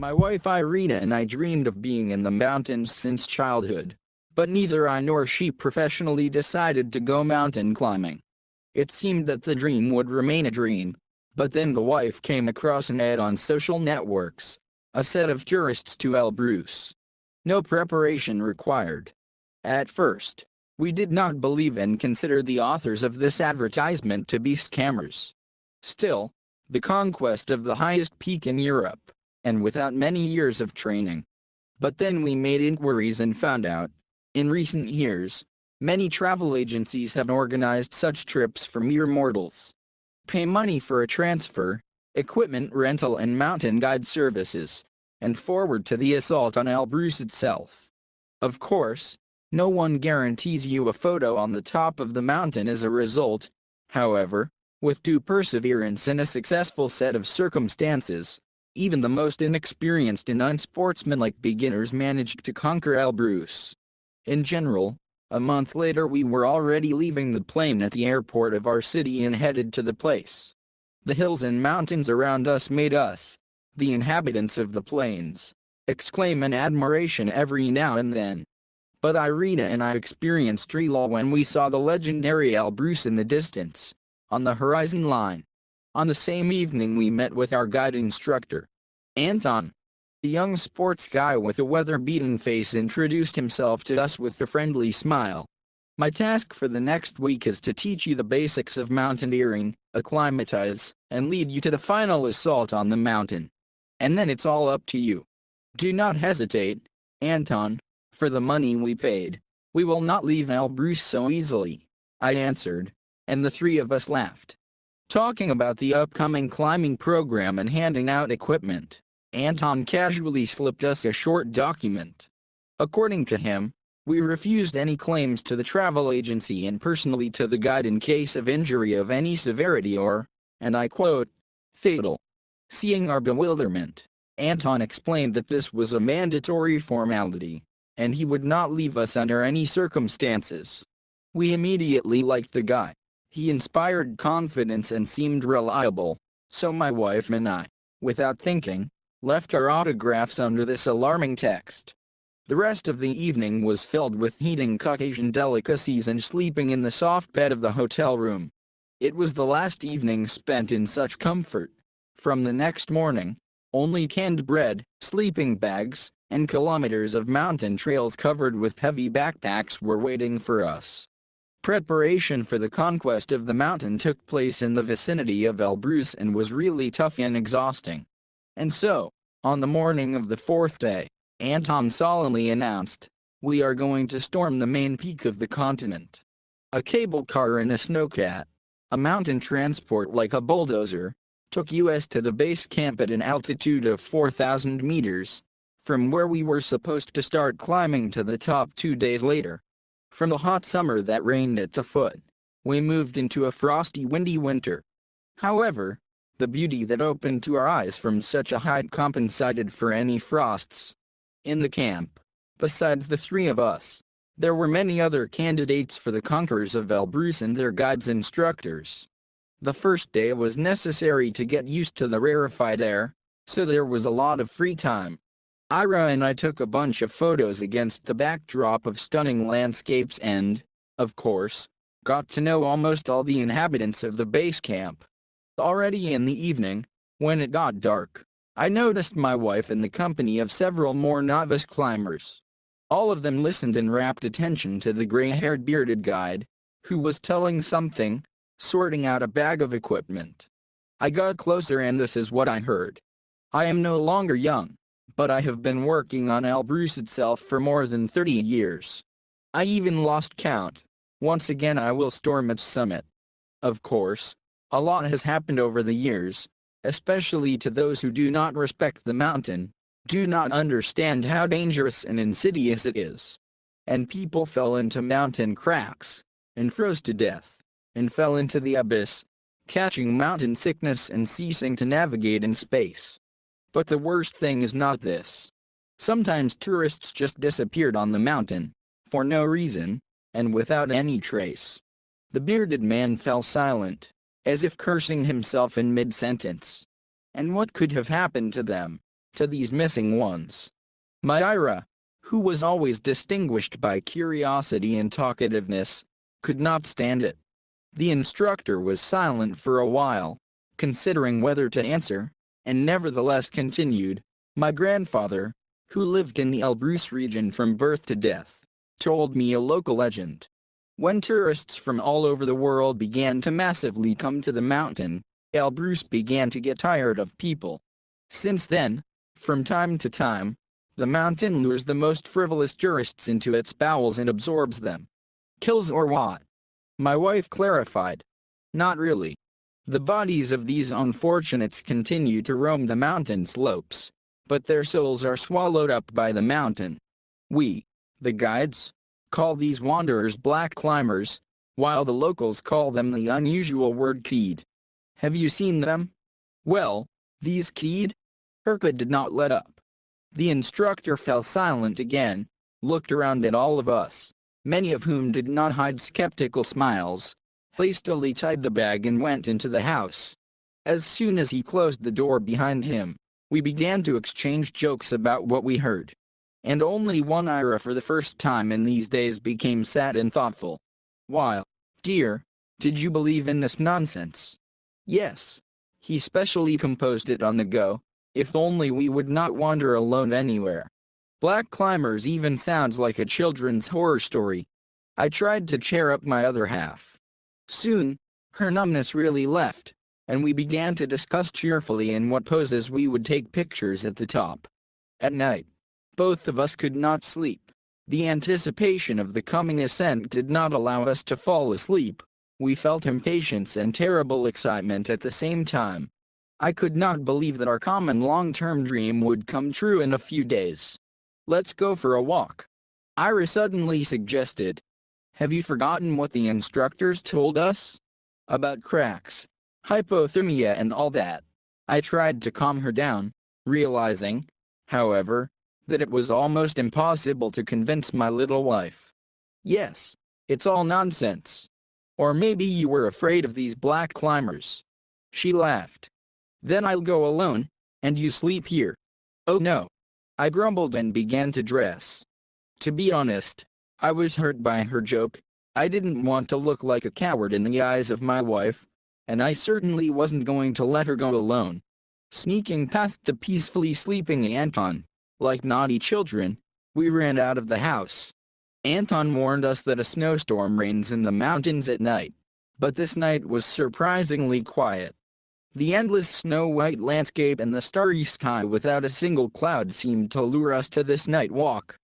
My wife Irina and I dreamed of being in the mountains since childhood, but neither I nor she professionally decided to go mountain climbing. It seemed that the dream would remain a dream, but then the wife came across an ad on social networks, a set of tourists to Elbrus. No preparation required. At first, we did not believe and consider the authors of this advertisement to be scammers. Still, the conquest of the highest peak in Europe, and without many years of training. But then we made inquiries and found out, in recent years, many travel agencies have organized such trips for mere mortals. Pay money for a transfer, equipment rental and mountain guide services, and forward to the assault on Elbrus itself. Of course, no one guarantees you a photo on the top of the mountain as a result. However, with due perseverance and a successful set of circumstances, even the most inexperienced and unsportsmanlike beginners managed to conquer Elbrus. In general, a month later we were already leaving the plane at the airport of our city and headed to the place. The hills and mountains around us made us, the inhabitants of the plains, exclaim in admiration every now and then. But Irina and I experienced real awe when we saw the legendary Elbrus in the distance, on the horizon line. On the same evening we met with our guide instructor, Anton. The young sports guy with a weather-beaten face introduced himself to us with a friendly smile. My task for the next week is to teach you the basics of mountaineering, acclimatize, and lead you to the final assault on the mountain. And then it's all up to you. Do not hesitate, Anton. For the money we paid, we will not leave Elbrus so easily, I answered, and the three of us laughed. Talking about the upcoming climbing program and handing out equipment, Anton casually slipped us a short document. According to him, we refused any claims to the travel agency and personally to the guide in case of injury of any severity or, and I quote, fatal. Seeing our bewilderment, Anton explained that this was a mandatory formality, and he would not leave us under any circumstances. We immediately liked the guy. He inspired confidence and seemed reliable, so my wife and I, without thinking, left our autographs under this alarming text. The rest of the evening was filled with eating Caucasian delicacies and sleeping in the soft bed of the hotel room. It was the last evening spent in such comfort. From the next morning, only canned bread, sleeping bags, and kilometers of mountain trails covered with heavy backpacks were waiting for us. Preparation for the conquest of the mountain took place in the vicinity of Elbrus and was really tough and exhausting. And so, on the morning of the fourth day, Anton solemnly announced, "We are going to storm the main peak of the continent." A cable car and a snowcat, a mountain transport like a bulldozer, took us to the base camp at an altitude of 4,000 meters, from where we were supposed to start climbing to the top 2 days later. From the hot summer that reigned at the foot, we moved into a frosty, windy winter. However, the beauty that opened to our eyes from such a height compensated for any frosts. In the camp, besides the three of us, there were many other candidates for the conquerors of Elbrus and their guides instructors. The first day was necessary to get used to the rarefied air, so there was a lot of free time. Ira and I took a bunch of photos against the backdrop of stunning landscapes and, of course, got to know almost all the inhabitants of the base camp. Already in the evening, when it got dark, I noticed my wife in the company of several more novice climbers. All of them listened in rapt attention to the gray-haired bearded guide, who was telling something, sorting out a bag of equipment. I got closer and this is what I heard. I am no longer young, but I have been working on Elbrus itself for more than 30 years. I even lost count. Once again I will storm its summit. Of course, a lot has happened over the years, especially to those who do not respect the mountain, do not understand how dangerous and insidious it is. And people fell into mountain cracks, and froze to death, and fell into the abyss, catching mountain sickness and ceasing to navigate in space. But the worst thing is not this. Sometimes tourists just disappeared on the mountain, for no reason, and without any trace. The bearded man fell silent, as if cursing himself in mid-sentence. And what could have happened to them? to these missing ones. My Ira, who was always distinguished by curiosity and talkativeness, could not stand it. The instructor was silent for a while, considering whether to answer, and nevertheless continued. My grandfather, who lived in the Elbrus region from birth to death, told me a local legend. When tourists from all over the world began to massively come to the mountain, Elbrus began to get tired of people. Since then, from time to time, the mountain lures the most frivolous tourists into its bowels and absorbs them. Kills or what? My wife clarified. Not really. The bodies of these unfortunates continue to roam the mountain slopes, but their souls are swallowed up by the mountain. We, the guides, call these wanderers black climbers, while the locals call them the unusual word keyed. Have you seen them? Well, these keyed? Herka did not let up. The instructor fell silent again, looked around at all of us, many of whom did not hide skeptical smiles, hastily tied the bag and went into the house. As soon as he closed the door behind him, we began to exchange jokes about what we heard. And only one Ira for the first time in these days became sad and thoughtful. Why, dear, did you believe in this nonsense? Yes. He specially composed it on the go. If only we would not wander alone anywhere. Black Climbers even sounds like a children's horror story. I tried to cheer up my other half. Soon, her numbness really left, and we began to discuss cheerfully in what poses we would take pictures at the top. At night, both of us could not sleep. The anticipation of the coming ascent did not allow us to fall asleep. We felt impatience and terrible excitement at the same time. I could not believe that our common long-term dream would come true in a few days. Let's go for a walk. Ira suddenly suggested. Have you forgotten what the instructors told us? About cracks, hypothermia and all that. I tried to calm her down, realizing, however, that it was almost impossible to convince my little wife. Yes, it's all nonsense. Or maybe you were afraid of these black climbers. She laughed. Then I'll go alone, and you sleep here. Oh no. I grumbled and began to dress. To be honest, I was hurt by her joke. I didn't want to look like a coward in the eyes of my wife, and I certainly wasn't going to let her go alone. Sneaking past the peacefully sleeping Anton, like naughty children, we ran out of the house. Anton warned us that a snowstorm reigns in the mountains at night, but this night was surprisingly quiet. The endless snow-white landscape and the starry sky without a single cloud seemed to lure us to this night walk.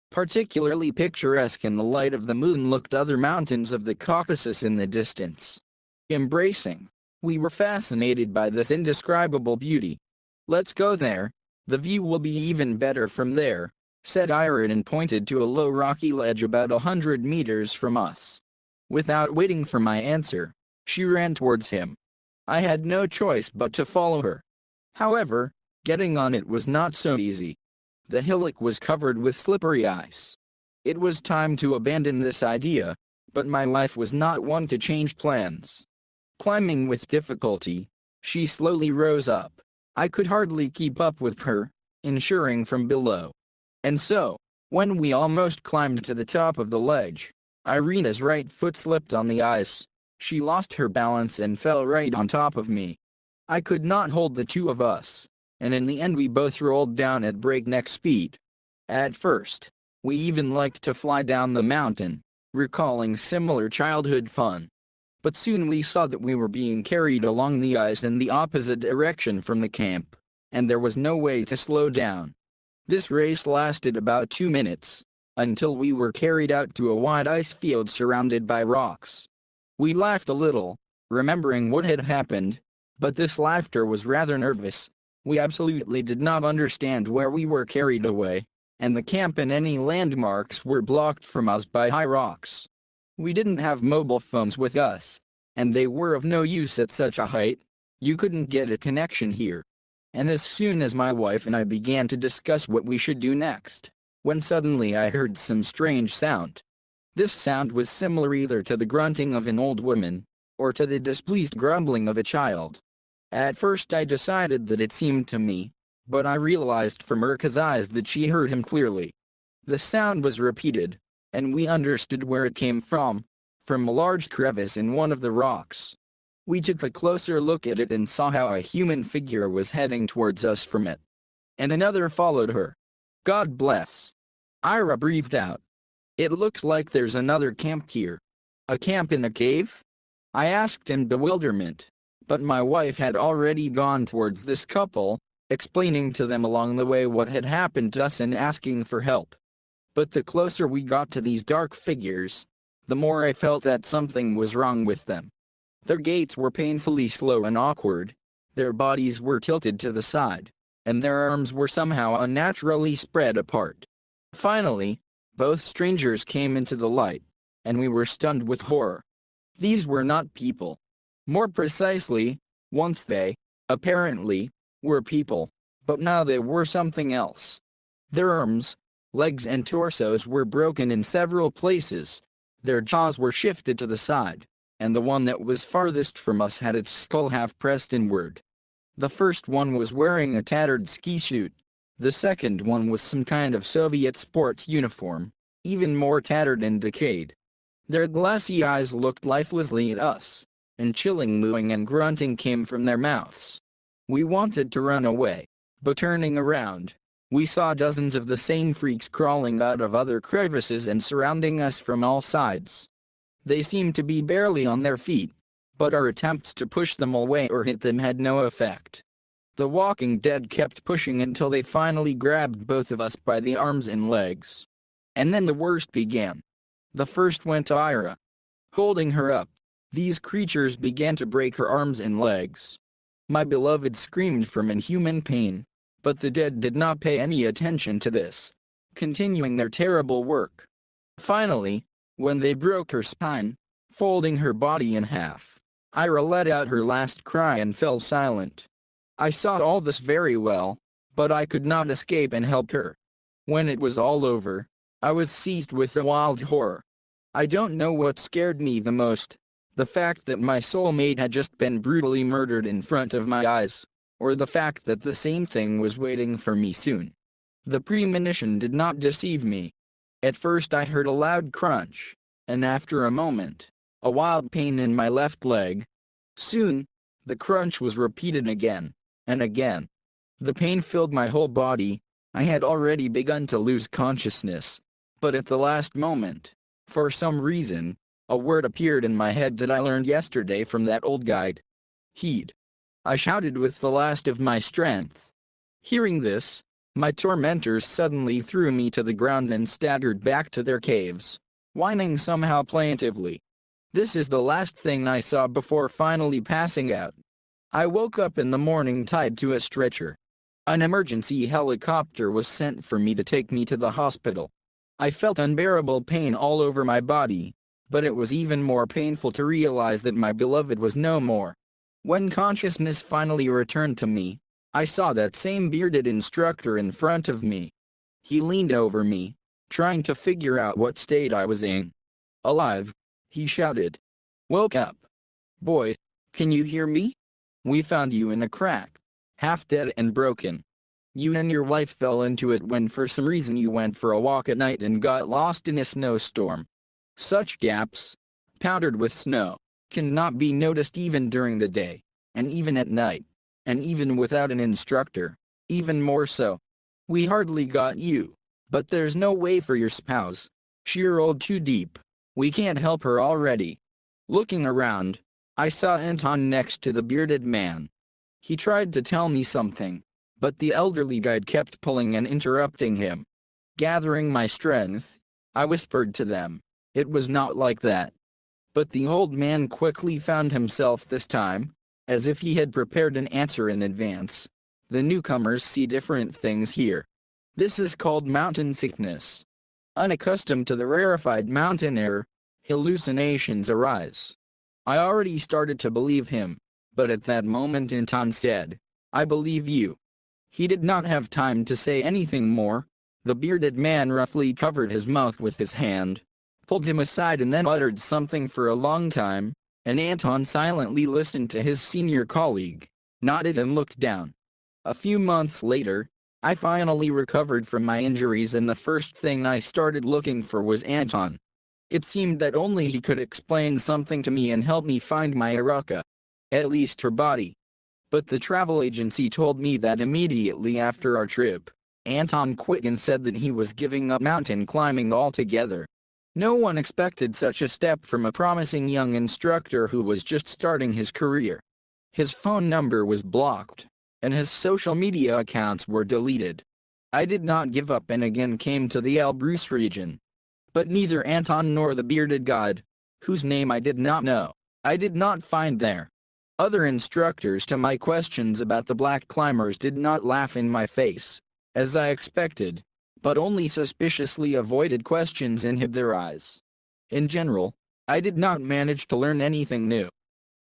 Particularly picturesque in the light of the moon looked other mountains of the Caucasus in the distance. Embracing, we were fascinated by this indescribable beauty. Let's go there, the view will be even better from there, said Iron and pointed to a low rocky ledge about 100 meters from us. Without waiting for my answer, she ran towards him. I had no choice but to follow her. However, getting on it was not so easy. The hillock was covered with slippery ice. It was time to abandon this idea, but my wife was not one to change plans. Climbing with difficulty, she slowly rose up. I could hardly keep up with her, ensuring from below. And so, when we almost climbed to the top of the ledge, Irina's right foot slipped on the ice. She lost her balance and fell right on top of me. I could not hold the two of us, and in the end we both rolled down at breakneck speed. At first, we even liked to fly down the mountain, recalling similar childhood fun. But soon we saw that we were being carried along the ice in the opposite direction from the camp, and there was no way to slow down. This race lasted about 2 minutes, until we were carried out to a wide ice field surrounded by rocks. We laughed a little, remembering what had happened, but this laughter was rather nervous. We absolutely did not understand where we were carried away, and the camp and any landmarks were blocked from us by high rocks. We didn't have mobile phones with us, and they were of no use at such a height. You couldn't get a connection here. And as soon as my wife and I began to discuss what we should do next, when suddenly I heard some strange sound. This sound was similar either to the grunting of an old woman, or to the displeased grumbling of a child. At first I decided that it seemed to me, but I realized from Urka's eyes that she heard him clearly. The sound was repeated, and we understood where it came from a large crevice in one of the rocks. We took a closer look at it and saw how a human figure was heading towards us from it. And another followed her. God bless. Ira breathed out. It looks like there's another camp here. A camp in a cave? I asked in bewilderment, but my wife had already gone towards this couple, explaining to them along the way what had happened to us and asking for help. But the closer we got to these dark figures, the more I felt that something was wrong with them. Their gaits were painfully slow and awkward, their bodies were tilted to the side, and their arms were somehow unnaturally spread apart. Finally, both strangers came into the light, and we were stunned with horror. These were not people. More precisely, once they, apparently, were people, but now they were something else. Their arms, legs and torsos were broken in several places, their jaws were shifted to the side, and the one that was farthest from us had its skull half pressed inward. The first one was wearing a tattered ski suit. The second one was some kind of Soviet sports uniform, even more tattered and decayed. Their glassy eyes looked lifelessly at us, and chilling mooing and grunting came from their mouths. We wanted to run away, but turning around, we saw dozens of the same freaks crawling out of other crevices and surrounding us from all sides. They seemed to be barely on their feet, but our attempts to push them away or hit them had no effect. The Walking Dead kept pushing until they finally grabbed both of us by the arms and legs. And then the worst began. The first went to Ira. Holding her up, these creatures began to break her arms and legs. My beloved screamed from inhuman pain, but the dead did not pay any attention to this, continuing their terrible work. Finally, when they broke her spine, folding her body in half, Ira let out her last cry and fell silent. I saw all this very well, but I could not escape and help her. When it was all over, I was seized with a wild horror. I don't know what scared me the most, the fact that my soulmate had just been brutally murdered in front of my eyes, or the fact that the same thing was waiting for me soon. The premonition did not deceive me. At first I heard a loud crunch, and after a moment, a wild pain in my left leg. Soon, the crunch was repeated again, and again. The pain filled my whole body. I had already begun to lose consciousness, but at the last moment, for some reason, a word appeared in my head that I learned yesterday from that old guide. Heed. I shouted with the last of my strength. Hearing this, my tormentors suddenly threw me to the ground and staggered back to their caves, whining somehow plaintively. This is the last thing I saw before finally passing out. I woke up in the morning tied to a stretcher. An emergency helicopter was sent for me to take me to the hospital. I felt unbearable pain all over my body, but it was even more painful to realize that my beloved was no more. When consciousness finally returned to me, I saw that same bearded instructor in front of me. He leaned over me, trying to figure out what state I was in. Alive, he shouted. Woke up. Boy, can you hear me? We found you in a crack, half dead and broken. You and your wife fell into it when for some reason you went for a walk at night and got lost in a snowstorm. Such gaps, powdered with snow, cannot be noticed even during the day, and even at night, and even without an instructor, even more so. We hardly got you, but there's no way for your spouse. She rolled too deep. We can't help her already. Looking around, I saw Anton next to the bearded man. He tried to tell me something, but the elderly guide kept pulling and interrupting him. Gathering my strength, I whispered to them, "It was not like that." But the old man quickly found himself this time, as if he had prepared an answer in advance. The newcomers see different things here. This is called mountain sickness. Unaccustomed to the rarefied mountain air, hallucinations arise. I already started to believe him, but at that moment Anton said, "I believe you." He did not have time to say anything more. The bearded man roughly covered his mouth with his hand, pulled him aside and then uttered something for a long time, and Anton silently listened to his senior colleague, nodded and looked down. A few months later, I finally recovered from my injuries, and the first thing I started looking for was Anton. It seemed that only he could explain something to me and help me find my Aruka. At least her body. But the travel agency told me that immediately after our trip, Anton quit and said that he was giving up mountain climbing altogether. No one expected such a step from a promising young instructor who was just starting his career. His phone number was blocked, and his social media accounts were deleted. I did not give up and again came to the Elbrus region. But neither Anton nor the bearded guide, whose name I did not know, I did not find there. Other instructors to my questions about the black climbers did not laugh in my face, as I expected, but only suspiciously avoided questions and hid their eyes. In general, I did not manage to learn anything new.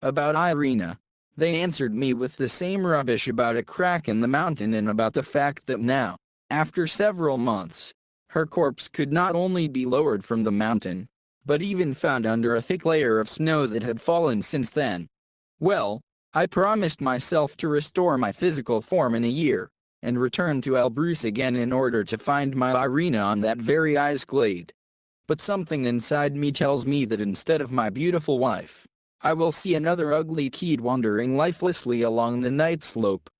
About Irina, they answered me with the same rubbish about a crack in the mountain and about the fact that now, after several months, her corpse could not only be lowered from the mountain, but even found under a thick layer of snow that had fallen since then. Well, I promised myself to restore my physical form in a year, and return to Elbrus again in order to find my Irina on that very ice glade. But something inside me tells me that instead of my beautiful wife, I will see another ugly kid wandering lifelessly along the night slope.